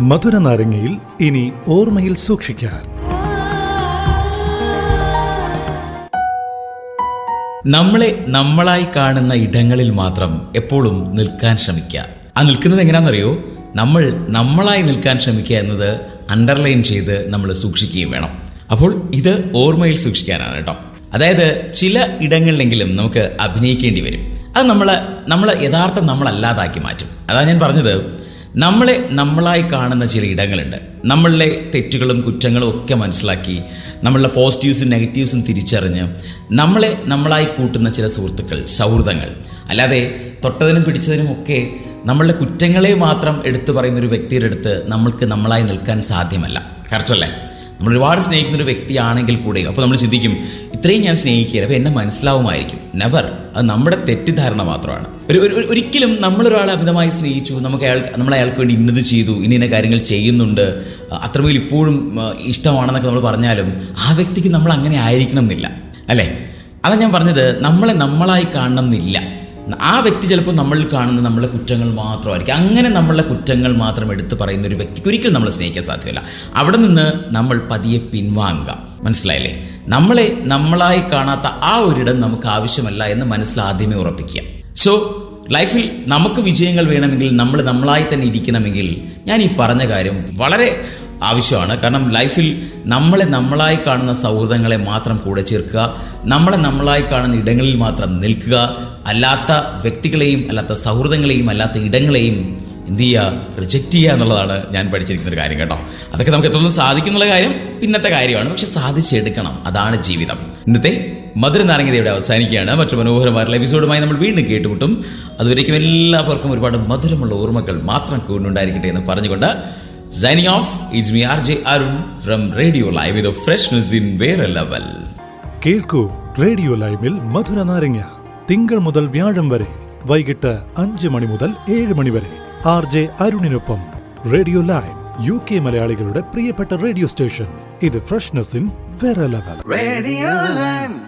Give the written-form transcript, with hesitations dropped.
മധുര നാരങ്ങയിൽ ഇനി ഓർമ്മയിൽ സൂക്ഷിക്കാൻ. നമ്മളെ നമ്മളായി കാണുന്ന ഇടങ്ങളിൽ മാത്രം എപ്പോഴും നിൽക്കാൻ ശ്രമിക്കുക. ആ നിൽക്കുന്നത് എങ്ങനെയാണെന്നറിയോ? നമ്മൾ നമ്മളായി നിൽക്കാൻ ശ്രമിക്കുക എന്നത് അണ്ടർലൈൻ ചെയ്ത് നമ്മൾ സൂക്ഷിക്കുകയും വേണം. അപ്പോൾ ഇത് ഓർമ്മയിൽ സൂക്ഷിക്കാനാണ് കേട്ടോ. അതായത് ചില ഇടങ്ങളിലെങ്കിലും നമുക്ക് അഭിനയിക്കേണ്ടി വരും. അത് നമ്മളെ യഥാർത്ഥ നമ്മളല്ലാതാക്കി മാറ്റും. അതാണ് ഞാൻ പറഞ്ഞത്, നമ്മളെ നമ്മളായി കാണുന്ന ചില ഇടങ്ങളുണ്ട്. നമ്മളുടെ തെറ്റുകളും കുറ്റങ്ങളും ഒക്കെ മനസ്സിലാക്കി നമ്മളുടെ പോസിറ്റീവ്സും നെഗറ്റീവ്സും തിരിച്ചറിഞ്ഞ് നമ്മളെ നമ്മളായി കൂട്ടുന്ന ചില സുഹൃത്തുക്കൾ, സൗഹൃദങ്ങൾ. അല്ലാതെ തൊട്ടതിനും പിടിച്ചതിനും ഒക്കെ നമ്മളുടെ കുറ്റങ്ങളെ മാത്രം എടുത്തു പറയുന്നൊരു വ്യക്തിയുടെ അടുത്ത് നമ്മൾക്ക് നമ്മളായി നിൽക്കാൻ സാധ്യമല്ല. കറക്റ്റല്ലേ? നമ്മൾ ഒരുപാട് സ്നേഹിക്കുന്ന ഒരു വ്യക്തിയാണെങ്കിൽ കൂടെയും അപ്പോൾ നമ്മൾ ചിന്തിക്കും, ഇത്രയും ഞാൻ സ്നേഹിക്കുക, അപ്പോൾ എന്നെ മനസ്സിലാവുമായിരിക്കും. നെവർ. അത് നമ്മുടെ തെറ്റിദ്ധാരണ മാത്രമാണ്. ഒരിക്കലും നമ്മളൊരാളെ അമിതമായി സ്നേഹിച്ചു, നമ്മൾ അയാൾക്ക് വേണ്ടി ഇന്നത് ചെയ്തു, ഇന്ന കാര്യങ്ങൾ ചെയ്യുന്നുണ്ട്, അത്രമേൽ ഇപ്പോഴും ഇഷ്ടമാണെന്നൊക്കെ നമ്മൾ പറഞ്ഞാലും ആ വ്യക്തിക്ക് നമ്മൾ അങ്ങനെ ആയിരിക്കണം എന്നില്ല, അല്ലേ? അതാണ് ഞാൻ പറഞ്ഞത്, നമ്മളെ നമ്മളായി കാണണം എന്നില്ല. ആ വ്യക്തി ചിലപ്പോൾ നമ്മളിൽ കാണുന്ന നമ്മളെ കുറ്റങ്ങൾ മാത്രമായിരിക്കും. അങ്ങനെ നമ്മളുടെ കുറ്റങ്ങൾ മാത്രം എടുത്തു പറയുന്ന ഒരു വ്യക്തിക്ക് ഒരിക്കലും നമ്മളെ സ്നേഹിക്കാൻ സാധ്യമല്ല. അവിടെ നിന്ന് നമ്മൾ പതിയെ പിൻവാങ്ങുക. മനസ്സിലായില്ലേ? നമ്മളെ നമ്മളായി കാണാത്ത ആ ഒരിടം നമുക്ക് ആവശ്യമല്ല എന്ന് മനസ്സിലാദ്യമേ ഉറപ്പിക്കുക. സോ ലൈഫിൽ നമുക്ക് വിജയങ്ങൾ വേണമെങ്കിൽ നമ്മൾ നമ്മളായി തന്നെ ഇരിക്കണമെങ്കിൽ ഞാൻ ഈ പറഞ്ഞ കാര്യം വളരെ ആവശ്യമാണ്. കാരണം ലൈഫിൽ നമ്മളെ നമ്മളായി കാണുന്ന സൗഹൃദങ്ങളെ മാത്രം കൂടെ ചേർക്കുക, നമ്മളെ നമ്മളായി കാണുന്ന ഇടങ്ങളിൽ മാത്രം നിൽക്കുക, അല്ലാത്ത വ്യക്തികളെയും അല്ലാത്ത സൗഹൃദങ്ങളെയും അല്ലാത്ത ഇടങ്ങളെയും എന്ത് ചെയ്യുക, റിജക്റ്റ് ചെയ്യുക എന്നുള്ളതാണ് ഞാൻ പഠിച്ചിരിക്കുന്ന ഒരു കാര്യം കേട്ടോ. അതൊക്കെ നമുക്ക് എത്രയൊന്നും സാധിക്കുന്നുള്ള കാര്യം പിന്നത്തെ കാര്യമാണ്, പക്ഷെ സാധിച്ചെടുക്കണം. അതാണ് ജീവിതം. ഇന്നത്തെ മധുര നാരങ്ങ ഇവിടെ അവസാനിക്കുകയാണ്. മറ്റു മനോഹരമായിട്ടുള്ള എപ്പിസോഡുമായി നമ്മൾ വീണ്ടും കേട്ടുമുട്ടും. അതുവരേക്കും എല്ലാവർക്കും ഒരുപാട് മധുരമുള്ള ഓർമ്മകൾ മാത്രം കൂടുന്നുണ്ടായിരിക്കട്ടെ എന്ന് പറഞ്ഞുകൊണ്ട് signing off, it's me RJ Arun from Radio Live with a freshness in Vera level. കേൾക്കൂ റേഡിയോ ലൈവിൽ മധുര നാരങ്ങ തിങ്കൾ മുതൽ വ്യാഴം വരെ വൈകിട്ട് 5 മണി മുതൽ 7 മണി വരെ RJ അരുണിനൊപ്പം. റേഡിയോ ലൈവ് UK മലയാളികളുടെ പ്രിയപ്പെട്ട റേഡിയോ സ്റ്റേഷൻ. ഇത് ഫ്രഷ്നെസ് ഇൻ വേറെ ലെവൽ.